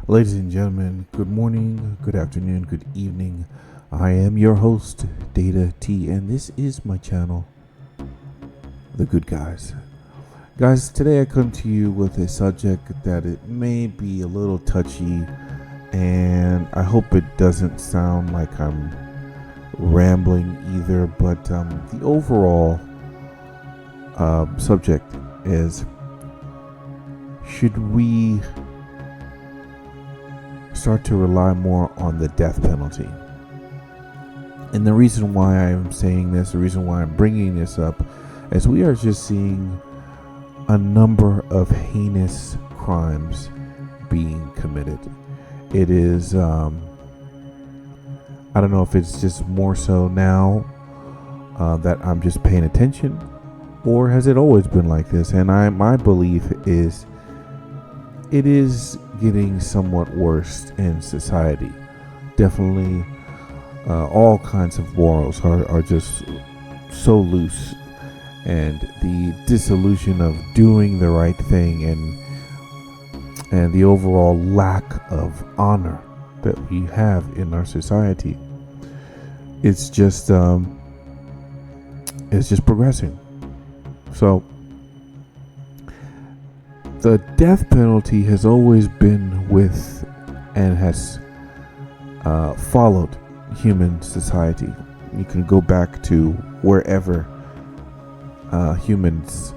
Ladies and gentlemen, good morning, good afternoon, good evening. I am your host, Data T, and this is my channel, The Good Guys. Guys, today I come to you with a subject that it may be a little touchy, and I hope it doesn't sound like I'm rambling either, but the overall subject is, should we start to rely more on the death penalty? And the reason why I'm saying this, the reason why I'm bringing this up, is we are just seeing a number of heinous crimes being committed. It is, I don't know if it's just more so now that I'm just paying attention, or has it always been like this? And my belief is it is getting somewhat worse in society. Definitely all kinds of morals are just so loose, and the disillusion of doing the right thing and the overall lack of honor that we have in our society, it's just progressing. So the death penalty has always been with and has followed human society. You can go back to wherever humans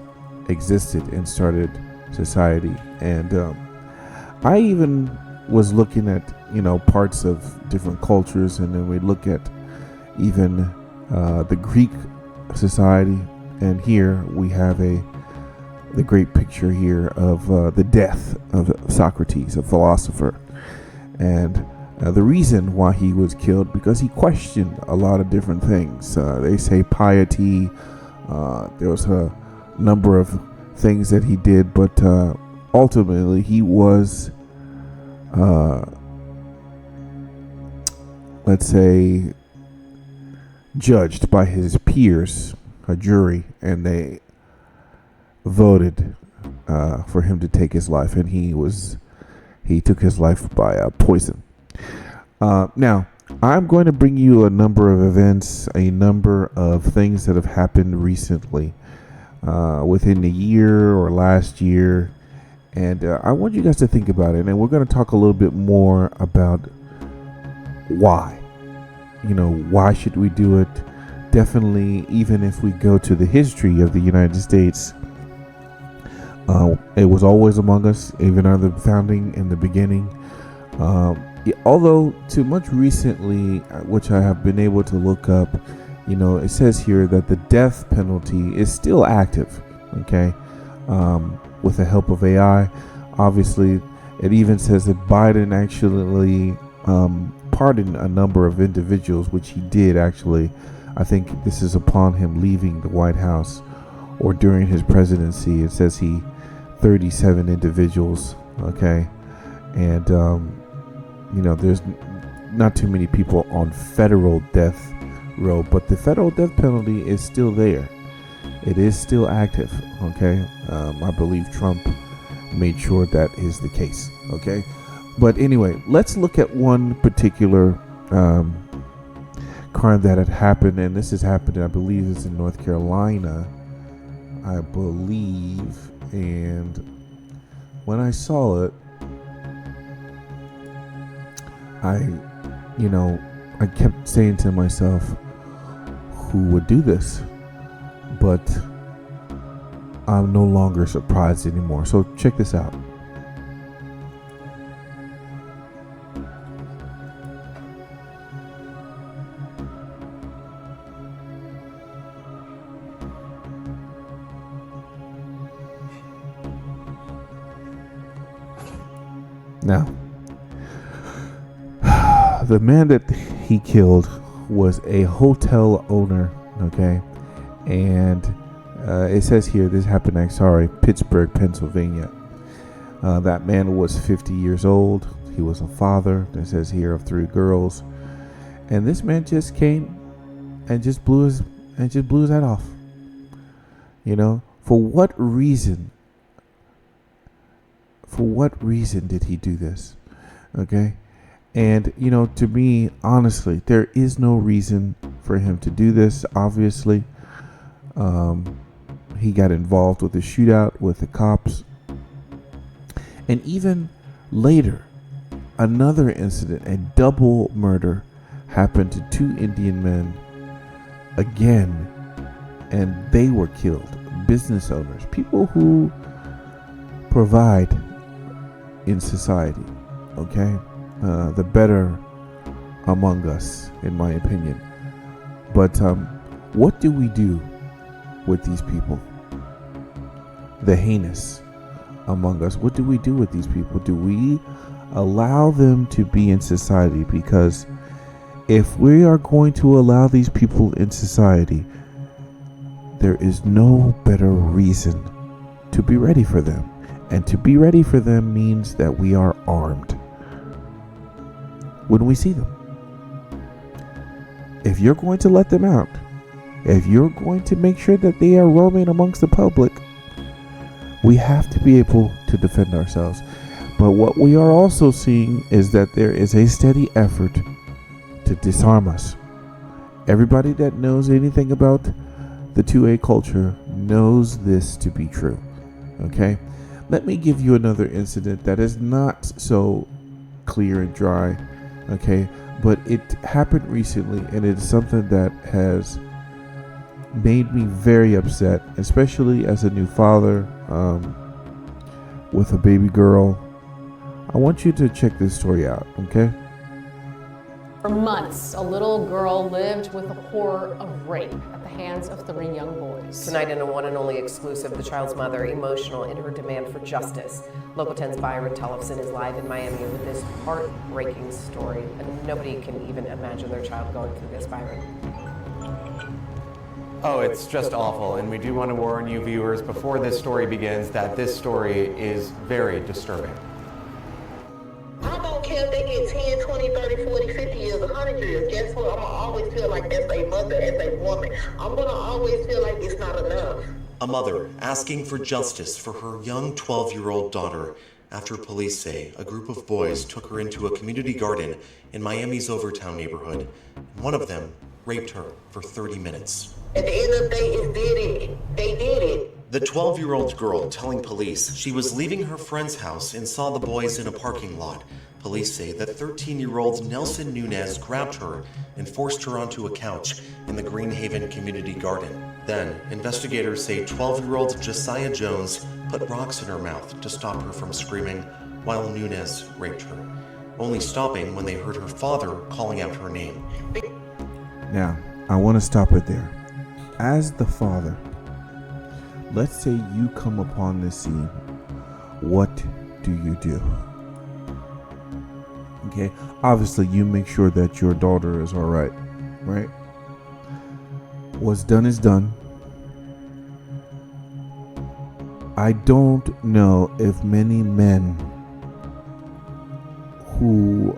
existed and started society. And I even was looking at, parts of different cultures, and then we look at even the Greek society, and here we have the great picture here of the death of Socrates, a philosopher. And the reason why he was killed, because he questioned a lot of different things. They say piety, there was a number of things that he did, but ultimately he was, let's say, judged by his peers, a jury, and they voted for him to take his life, and he took his life by poison. Now, I'm going to bring you a number of events, a number of things that have happened recently, within the year or last year, and I want you guys to think about it, and we're going to talk a little bit more about why. Why should we do it? Definitely, even if we go to the history of the United States, it was always among us, even on the founding in the beginning. Although to much recently, which I have been able to look up, it says here that the death penalty is still active, okay, with the help of AI. Obviously, it even says that Biden actually pardoned a number of individuals, which he did actually. I think this is upon him leaving the White House or during his presidency. It says 37 individuals, okay, and there's not too many people on federal death row, but the federal death penalty is still there. It is still active, okay. I believe Trump made sure that is the case, okay. But anyway, let's look at one particular crime that had happened, and this has happened, I believe, is in North Carolina, I believe. And when I saw it, I kept saying to myself, who would do this? But I'm no longer surprised anymore. So check this out. Now, the man that he killed was a hotel owner, okay? And it says here, this happened in, Pittsburgh, Pennsylvania. That man was 50 years old. He was a father, it says here, of 3 girls. And this man just came and just blew his head off. For what reason? For what reason did he do this? Okay. And, to me, honestly, there is no reason for him to do this. Obviously, he got involved with the shootout with the cops. And even later, another incident, a double murder, happened to two Indian men again, and they were killed. Business owners, people who provide in society, okay? The better among us, in my opinion. But what do we do with these people? The heinous among us. What do we do with these people? Do we allow them to be in society? Because if we are going to allow these people in society, there is no better reason to be ready for them. And to be ready for them means that we are armed when we see them. If you're going to let them out, if you're going to make sure that they are roaming amongst the public, we have to be able to defend ourselves. But what we are also seeing is that there is a steady effort to disarm us. Everybody that knows anything about the 2A culture knows this to be true. Okay? Let me give you another incident that is not so clear and dry. Okay? But it happened recently, and it's something that has made me very upset, especially as a new father with a baby girl. I want you to check this story out, okay? For months, a little girl lived with the horror of rape at the hands of 3 young boys. Tonight in a one and only exclusive, the child's mother emotional in her demand for justice. Local 10's Byron Tullifson is live in Miami with this heartbreaking story, and nobody can even imagine their child going through this. Byron. Oh, it's just awful, and we do want to warn you viewers before this story begins that this story is very disturbing. I don't care if they get 10, 20, 30, 40, 50 years, 100 years. Guess what? I'm going to always feel like as a mother, as a woman, I'm going to always feel like it's not enough. A mother asking for justice for her young 12-year-old daughter after police say a group of boys took her into a community garden in Miami's Overtown neighborhood. One of them raped her for 30 minutes. At the end of the day, it did it. They did it. The 12-year-old girl telling police she was leaving her friend's house and saw the boys in a parking lot. Police say that 13-year-old Nelson Nunez grabbed her and forced her onto a couch in the Greenhaven Community Garden. Then, investigators say 12-year-old Josiah Jones put rocks in her mouth to stop her from screaming while Nunez raped her, only stopping when they heard her father calling out her name. Now, I want to stop it there. As the father, let's say you come upon this scene. What do you do? Okay, obviously you make sure that your daughter is all right, right? What's done is done. I don't know if many men who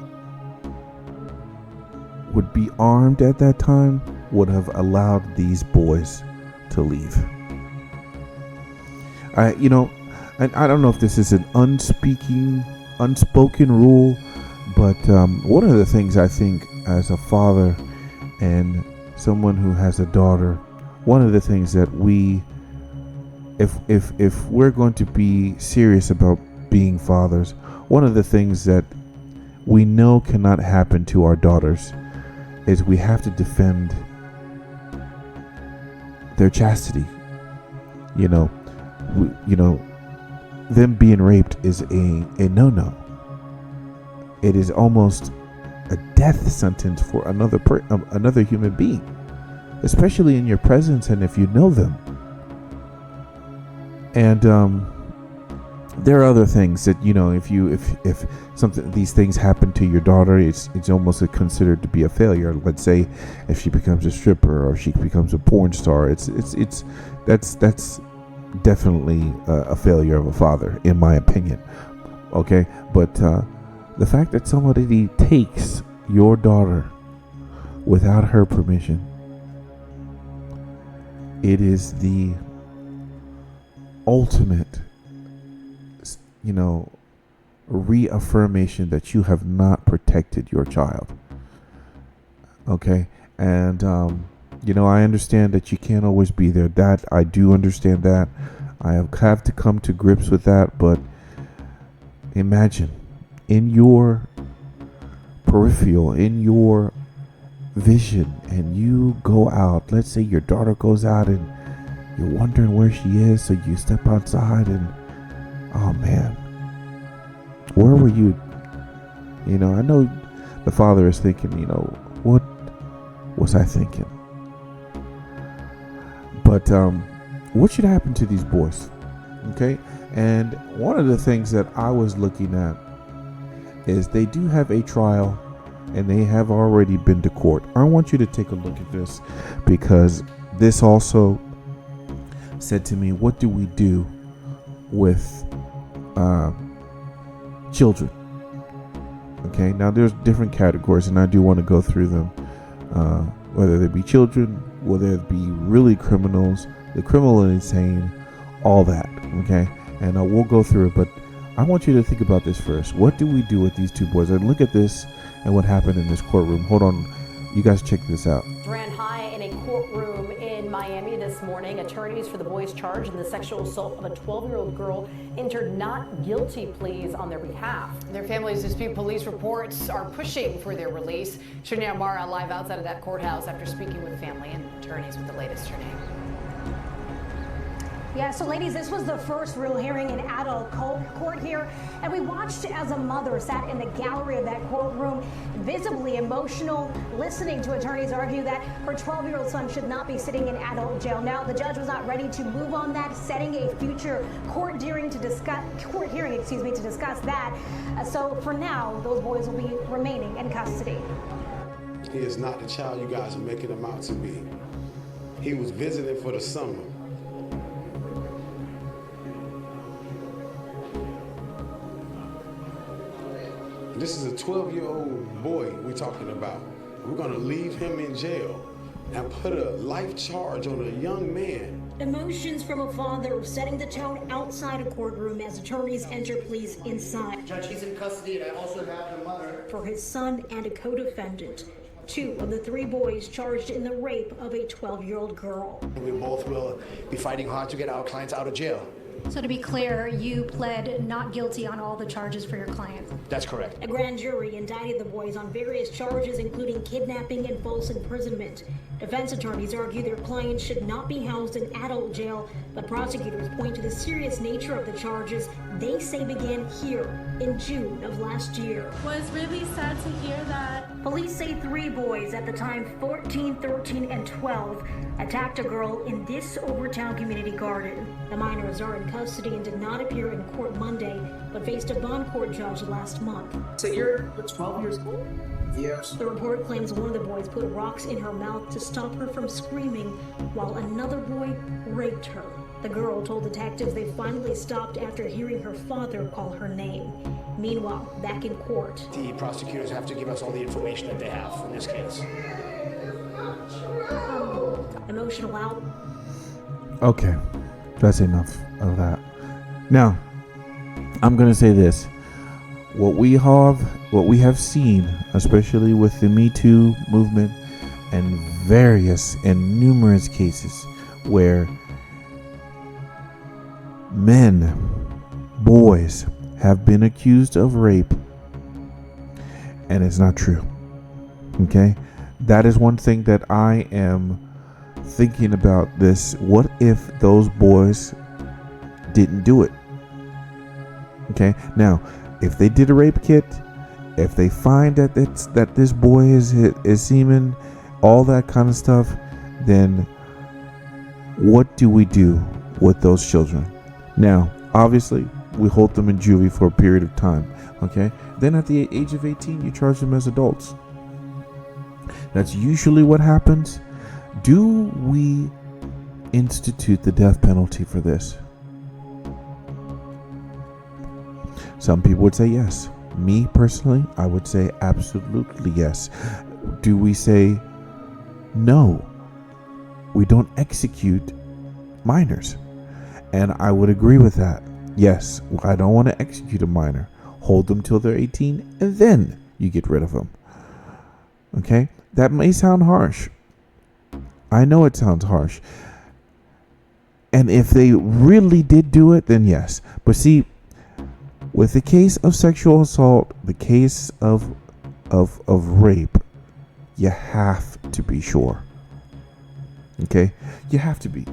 would be armed at that time would have allowed these boys to leave. I don't know if this is an unspoken rule, but one of the things I think as a father and someone who has a daughter, one of the things that if we're going to be serious about being fathers, one of the things that we know cannot happen to our daughters is we have to defend their chastity. Them being raped is a no-no. It is almost a death sentence for another human being, especially in your presence and if you know them. And there are other things that if something these things happen to your daughter, it's almost considered to be a failure. Let's say if she becomes a stripper or she becomes a porn star, that's definitely a failure of a father, in my opinion. Okay, but the fact that somebody takes your daughter without her permission, it is the ultimate, reaffirmation that you have not protected your child. Okay? And, I understand that you can't always be there. That I do understand that. I have to come to grips with that. But imagine in your peripheral, in your vision, and you go out. Let's say your daughter goes out and you're wondering where she is. So you step outside and, oh man, where were you? I know the father is thinking, what was I thinking? But what should happen to these boys? Okay. And one of the things that I was looking at is they do have a trial and they have already been to court. I want you to take a look at this, because this also said to me, what do we do with children? Okay. Now there's different categories and I do want to go through them, whether they be children, whether it be really criminals, the criminal and insane, all that. Okay. And we'll go through it, but I want you to think about this first. What do we do with these two boys? And look at this and what happened in this courtroom. Hold on. You guys check this out. Ran high in a courtroom in Miami this morning. Attorneys for the boys charged in the sexual assault of a 12-year-old girl entered not guilty pleas on their behalf. Their families dispute police reports are pushing for their release. Shania Amara live outside of that courthouse after speaking with family and attorneys with the latest. Shania. Yeah, so ladies, this was the first real hearing in adult court here, and we watched as a mother sat in the gallery of that courtroom, visibly emotional, listening to attorneys argue that her 12-year-old son should not be sitting in adult jail. Now, the judge was not ready to move on that, setting a future court hearing to discuss that. So for now, those boys will be remaining in custody. He is not the child you guys are making him out to be. He was visiting for the summer. This is a 12-year-old boy we're talking about. We're gonna leave him in jail and put a life charge on a young man. Emotions from a father setting the tone outside a courtroom as attorneys enter pleas inside. Judge, he's in custody, and I also have the mother. For his son and a co-defendant. 2 of the 3 boys charged in the rape of a 12-year-old girl. We both will be fighting hard to get our clients out of jail. So to be clear, you pled not guilty on all the charges for your client. That's correct. A grand jury indicted the boys on various charges, including kidnapping and false imprisonment. Defense attorneys argue their clients should not be housed in adult jail, but prosecutors point to the serious nature of the charges they say began here in June of last year. Was really sad to hear that. Police say 3 boys, at the time 14, 13, and 12, attacked a girl in this Overtown community garden. The minors are in custody and did not appear in court Monday, but faced a bond court judge last month. So you're 12 years old? Yes. The report claims one of the boys put rocks in her mouth to stop her from screaming, while another boy raped her. The girl told detectives they finally stopped after hearing her father call her name. Meanwhile, back in court, The prosecutors have to give us all the information that they have in this case. emotional out. Okay, that's enough of that. Now, I'm gonna say this: what we have seen, especially with the Me Too movement and various and numerous cases where men, boys, have been accused of rape, and it's not true. Okay, that is one thing that I am thinking about. This: what if those boys didn't do it? Okay, now if they did a rape kit, if they find that this boy is semen, all that kind of stuff, then what do we do with those children? Now, obviously, we hold them in juvie for a period of time. Okay, then at the age of 18, you charge them as adults. That's usually what happens. Do we institute the death penalty for this? Some people would say yes. Me personally, I would say absolutely yes. Do we say no? We don't execute minors. And I would agree with that. Yes, I don't want to execute a minor. hold them till they're 18, and then you get rid of them. Okay? That may sound harsh. I know it sounds harsh. And if they really did do it, then yes. But see, with the case of sexual assault, the case of rape, you have to be sure. Okay? You have to be.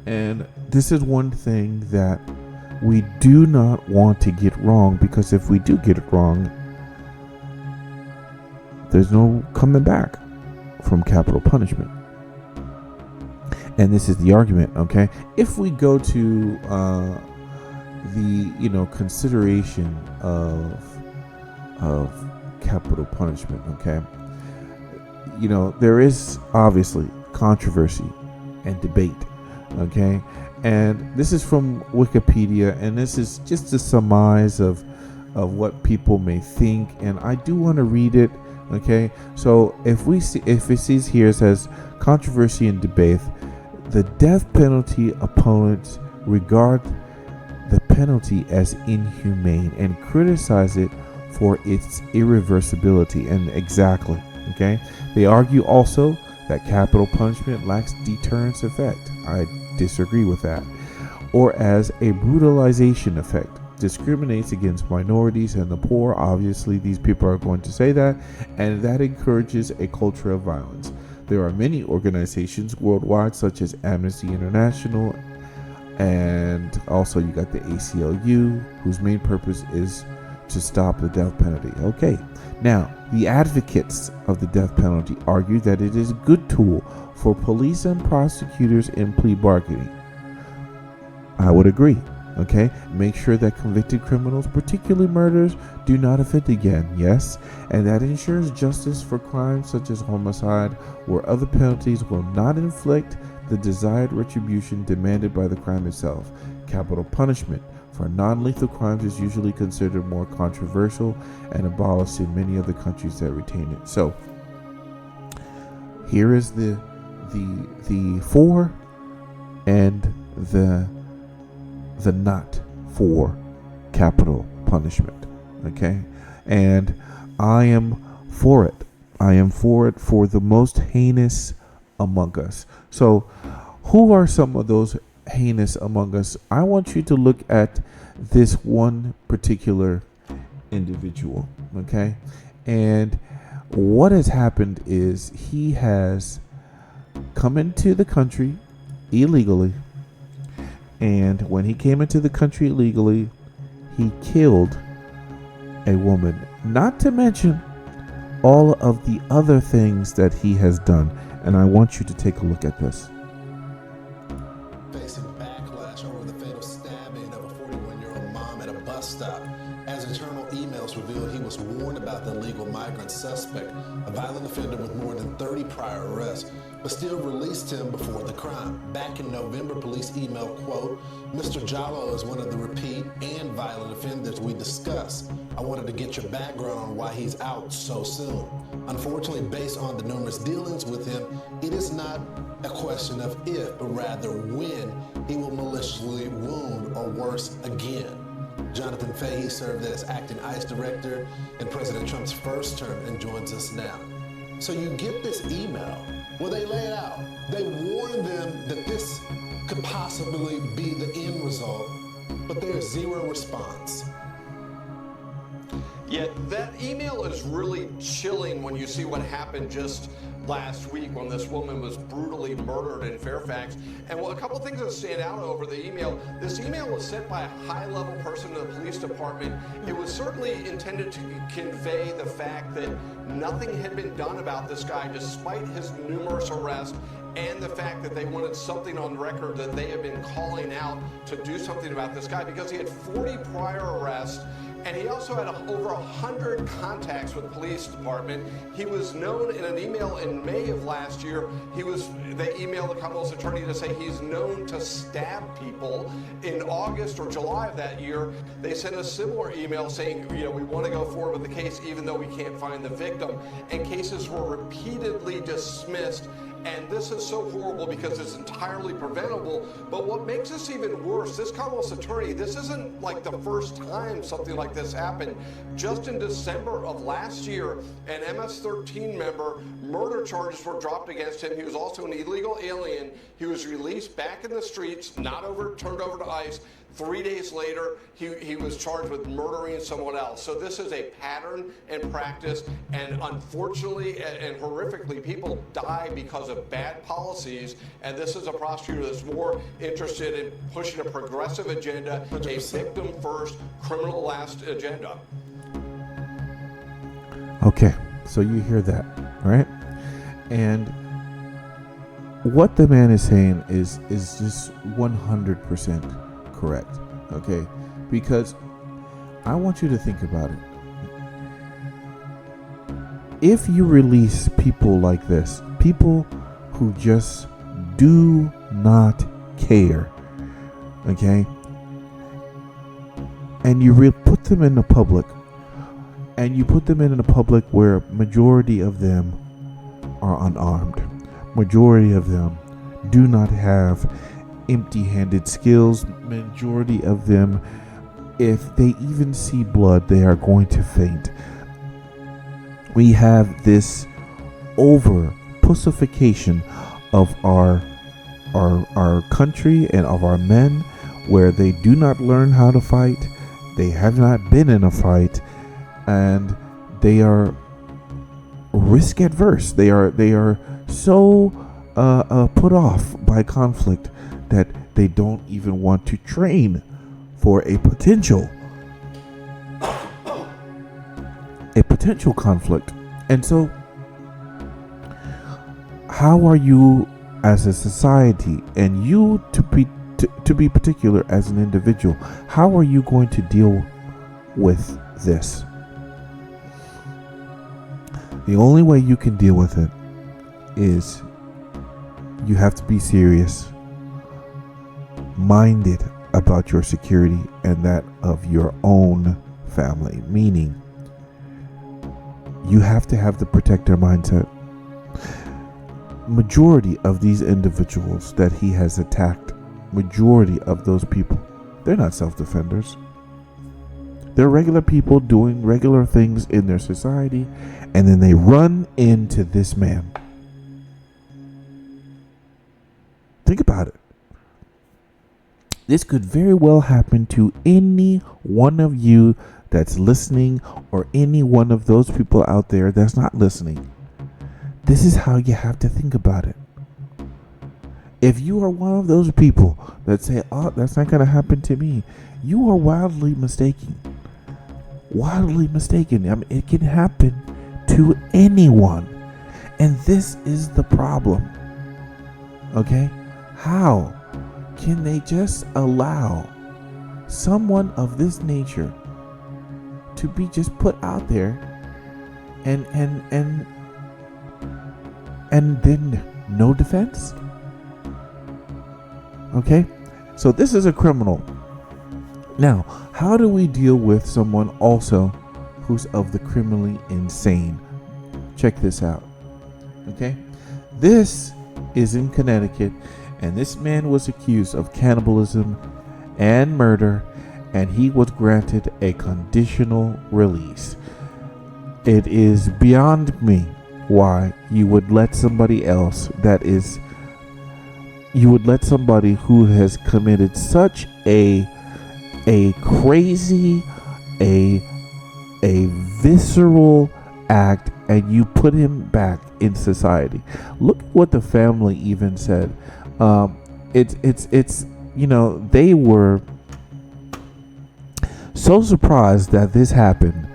And this is one thing that we do not want to get wrong, because if we do get it wrong, there's no coming back from capital punishment. And this is the argument, okay? If we go to the consideration of capital punishment, okay? There is obviously controversy and debate, okay? And this is from Wikipedia, and this is just a surmise of what people may think, and I do want to read it, okay? So if it says here, it says controversy and debate. The death penalty opponents regard the penalty as inhumane and criticize it for its irreversibility. And exactly, okay? They argue also that capital punishment lacks deterrence effect. I disagree with that. Or as a brutalization effect, discriminates against minorities and the poor. Obviously, these people are going to say that, and that encourages a culture of violence. There are many organizations worldwide, such as Amnesty International, and also you got the ACLU, whose main purpose is to stop the death penalty. Okay, now the advocates of the death penalty argue that it is a good tool for police and prosecutors in plea bargaining. I would agree. Okay, make sure that convicted criminals, particularly murderers, do not offend again. Yes, and that ensures justice for crimes such as homicide, where other penalties will not inflict the desired retribution demanded by the crime itself. Capital punishment for non-lethal crimes is usually considered more controversial and abolished in many of the countries that retain it. So here is the for and the not for capital punishment. Okay, and I am for it. I am for it for the most heinous among us. So who are some of those heinous among us? I want you to look at this one particular individual. Okay, and what has happened is he has come into the country illegally. And when he came into the country illegally, he killed a woman. Not to mention all of the other things that he has done. And I want you to take a look at this. Facing backlash over the fatal stabbing of a 41-year-old mom at a bus stop. As internal emails revealed, he was warned about the illegal migrant suspect, a violent offender with more than 30 prior arrests, but still released him before the crime. Back in November, police emailed, quote, Mr. Jallo is one of the repeat and violent offenders we discussed. I wanted to get your background on why he's out so soon. Unfortunately, based on the numerous dealings with him, it is not a question of if, but rather when he will maliciously wound or worse again. Jonathan Fahey served as acting ICE director in President Trump's first term and joins us now. So you get this email where they lay it out. They warn them that this could possibly be the end result, but there's zero response. Yeah, that email is really chilling when you see what happened just last week when this woman was brutally murdered in Fairfax. And a couple things that stand out over the email. This email was sent by a high-level person in the police department. It was certainly intended to convey the fact that nothing had been done about this guy despite his numerous arrests, and the fact that they wanted something on record that they had been calling out to do something about this guy because he had 40 prior arrests. And he also had over 100 contacts with the police department. He was known in an email in May of last year. They emailed the couple's attorney to say he's known to stab people. In August or July of that year, they sent a similar email saying, we want to go forward with the case even though we can't find the victim. And cases were repeatedly dismissed And this is so horrible because it's entirely preventable. But what makes this even worse, this Commonwealth's attorney, this isn't like the first time something like this happened. Just in December of last year, an MS-13 member, murder charges were dropped against him. He was also an illegal alien. He was released back in the streets, not turned over to ICE. 3 days later, he was charged with murdering someone else. So this is a pattern and practice, and unfortunately and horrifically, people die because of bad policies, and this is a prosecutor that's more interested in pushing a progressive agenda, 100%. A victim-first, criminal-last agenda. Okay, so you hear that, right? And what the man is saying is just 100% correct, okay? Because I want you to think about it. If you release people like this, people who just do not care, okay? And you put them in the public, and you put them in the public where majority of them are unarmed. Majority of them do not have empty-handed skills. Majority of them, if they even see blood, they are going to faint. We have this over pussification of our country and of our men, where they do not learn how to fight. They have not been in a fight, and they are risk adverse. They are so put off by conflict that they don't even want to train for a potential conflict. And so how are you as a society, and you to be particular as an individual, how are you going to deal with this? The only way you can deal with it is you have to be serious, minded about your security and that of your own family. Meaning, you have to have the protector mindset. Majority of these individuals that he has attacked, majority of those people, they're not self-defenders. They're regular people doing regular things in their society, and then they run into this man. Think about it. This could very well happen to any one of you that's listening, or any one of those people out there that's not listening. This is how you have to think about it. If you are one of those people that say, "Oh, that's not going to happen to me," you are wildly mistaken. Wildly mistaken. I mean, it can happen to anyone. And this is the problem. Okay? How can they just allow someone of this nature to be just put out there and then no defense? Okay? So this is a criminal. Now, how do we deal with someone also who's of the criminally insane? Check this out. Okay? This is in Connecticut, and this man was accused of cannibalism and murder, and he was granted a conditional release. It is beyond me why you would let somebody else somebody who has committed such a crazy, a visceral act, and you put him back in society. Look at what the family even said. It's they were so surprised that this happened.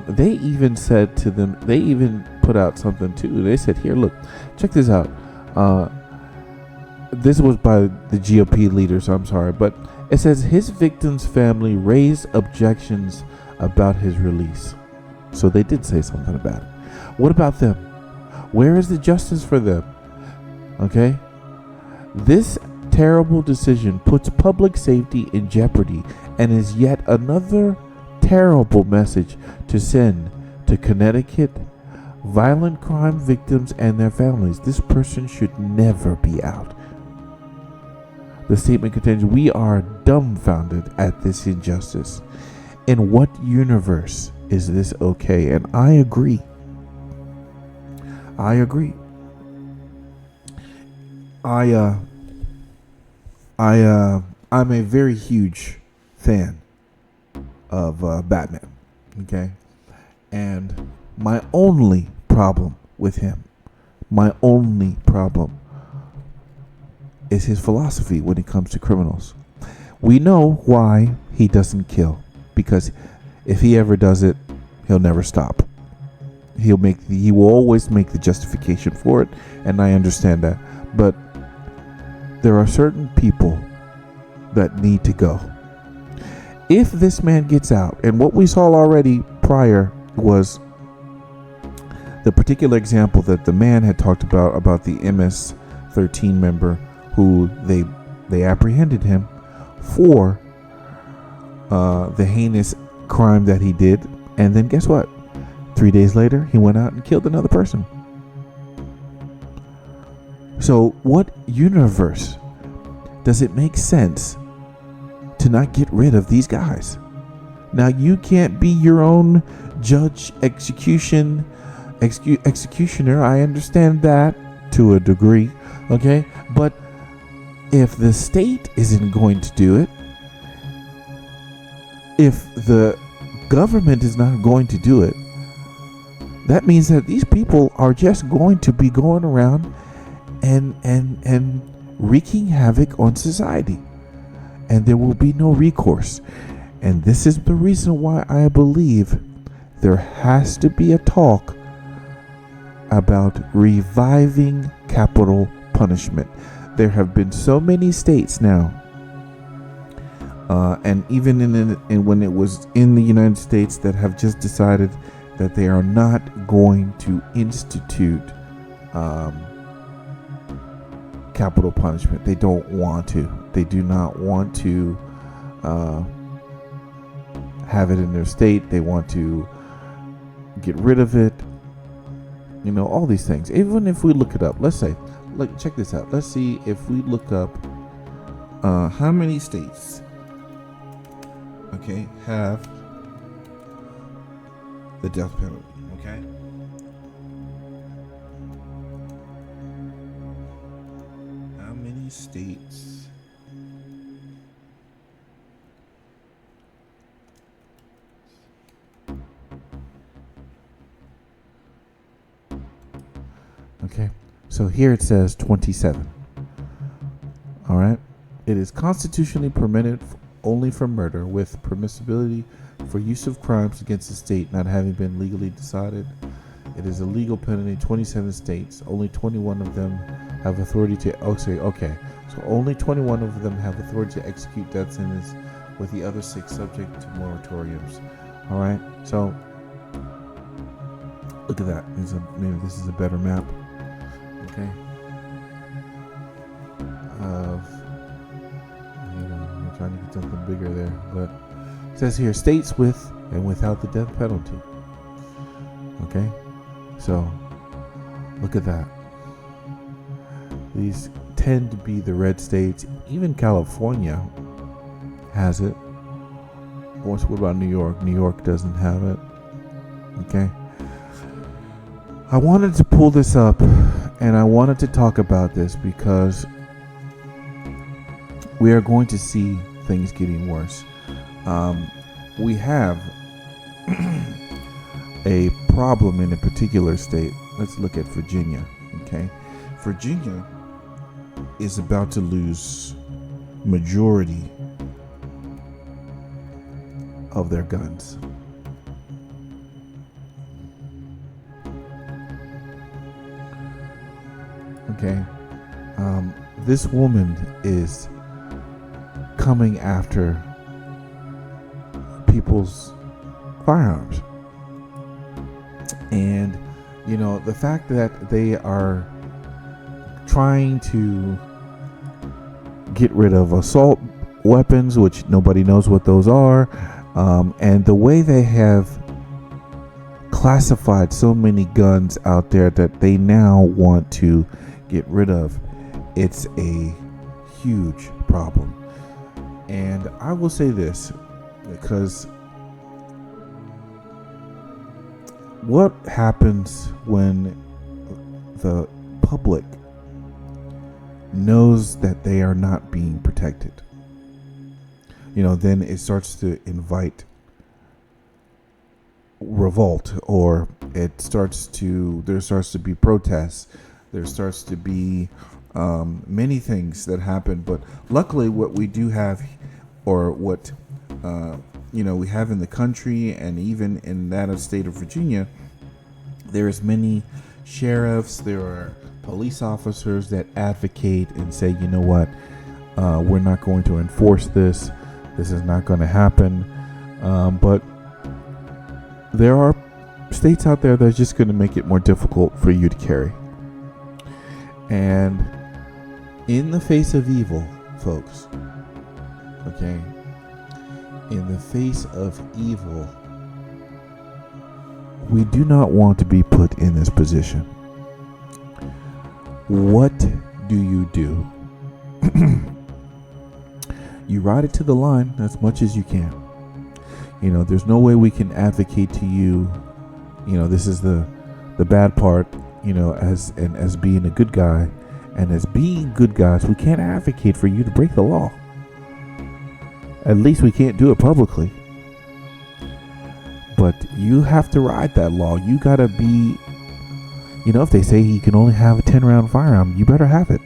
They even said to them, they even put out something too. They said, "Here, look, check this out." This was by the GOP leaders, I'm sorry, but it says his victim's family raised objections about his release. So they did say something about it. What about them? Where is the justice for them? Okay? This terrible decision puts public safety in jeopardy and is yet another terrible message to send to Connecticut violent crime victims and their families. This person should never be out. The statement contains, we are dumbfounded at this injustice. In what universe is this okay? And I agree. I'm a very huge fan of Batman. Okay, and my only problem with him, is his philosophy when it comes to criminals. We know why he doesn't kill, because if he ever does it, he'll never stop. He will always make the justification for it, and I understand that. But there are certain people that need to go. If this man gets out, and what we saw already prior was the particular example that the man had talked about the MS-13 member who they apprehended him for the heinous crime that he did, and then guess what? 3 days later, he went out and killed another person. So what universe does it make sense to not get rid of these guys? Now, you can't be your own judge, executioner. I understand that to a degree, okay? But if the state isn't going to do it, if the government is not going to do it, that means that these people are just going to be going around and wreaking havoc on society, and there will be no recourse. And this is the reason why I believe there has to be a talk about reviving capital punishment. There have been so many states now, and even in when it was in the United States, that have just decided that they are not going to institute capital punishment. They don't want to. They do not want to have it in their state. They want to get rid of it. You know, all these things. Even if we look it up, let's say, look, check this out. Let's see if we look up how many states, okay, have the death penalty, okay? How many states okay, so here it says 27. All right, it is constitutionally permitted only for murder, with permissibility for use of crimes against the state not having been legally decided. It is a legal penalty in 27 states. Only 21 of them have authority to so only 21 of them have authority to execute death sentence, with the other 6 subject to moratoriums. All right, so look at that. Maybe this is a better map. Okay. I'm trying to get something bigger there, but it says here states with and without the death penalty. Okay, so look at that. These tend to be the red states. Even California has it. What about New York? New York doesn't have it. Okay. I wanted to pull this up, and I wanted to talk about this because we are going to see things getting worse. We have a problem in a particular state. Let's look at Virginia. Okay, Virginia is about to lose majority of their guns. Okay, this woman is coming after people's firearms, and you know, the fact that they are trying to get rid of assault weapons, which nobody knows what those are, and the way they have classified so many guns out there that they now want to get rid of. It's a huge problem. And I will say this, because what happens when the public knows that they are not being protected? Then it starts to invite revolt, or there starts to be protests. There starts to be many things that happen. But luckily, what we do have, or what we have in the country, and even in that state of Virginia, there is many sheriffs, there are police officers that advocate and say, you know what, we're not going to enforce this. This is not going to happen. But there are states out there that's just going to make it more difficult for you to carry. And in the face of evil, folks, okay, in the face of evil, we do not want to be put in this position. What do? You ride it to the line as much as you can. There's no way we can advocate to you. This is the bad part, as being a good guy. And as being good guys, we can't advocate for you to break the law. At least we can't do it publicly. But you have to ride that law. You gotta be, if they say you can only have a 10-round firearm, you better have it.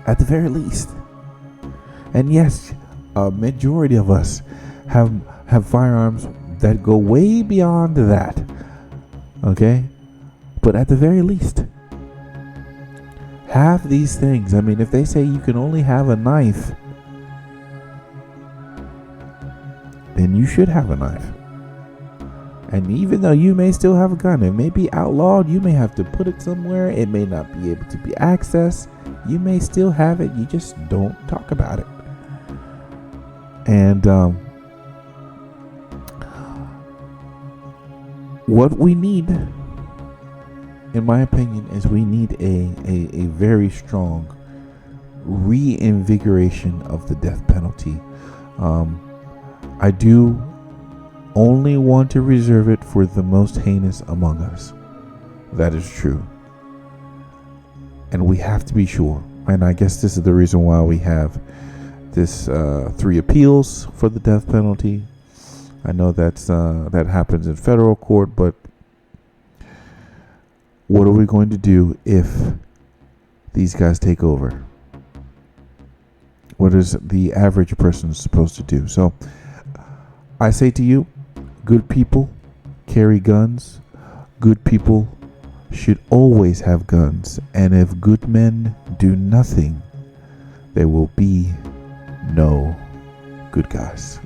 At the very least. And yes, a majority of us have firearms that go way beyond that. Okay? But at the very least, have these things. I mean, if they say you can only have a knife, then you should have a knife. And even though you may still have a gun, it may be outlawed, you may have to put it somewhere, it may not be able to be accessed, you may still have it, you just don't talk about it. And what we need, in my opinion, is we need a very strong reinvigoration of the death penalty. I do only want to reserve it for the most heinous among us. That is true. And we have to be sure. And I guess this is the reason why we have this 3 appeals for the death penalty. I know that happens in federal court, but what are we going to do if these guys take over? What is the average person supposed to do? So I say to you, good people carry guns. Good people should always have guns. And if good men do nothing, there will be no good guys.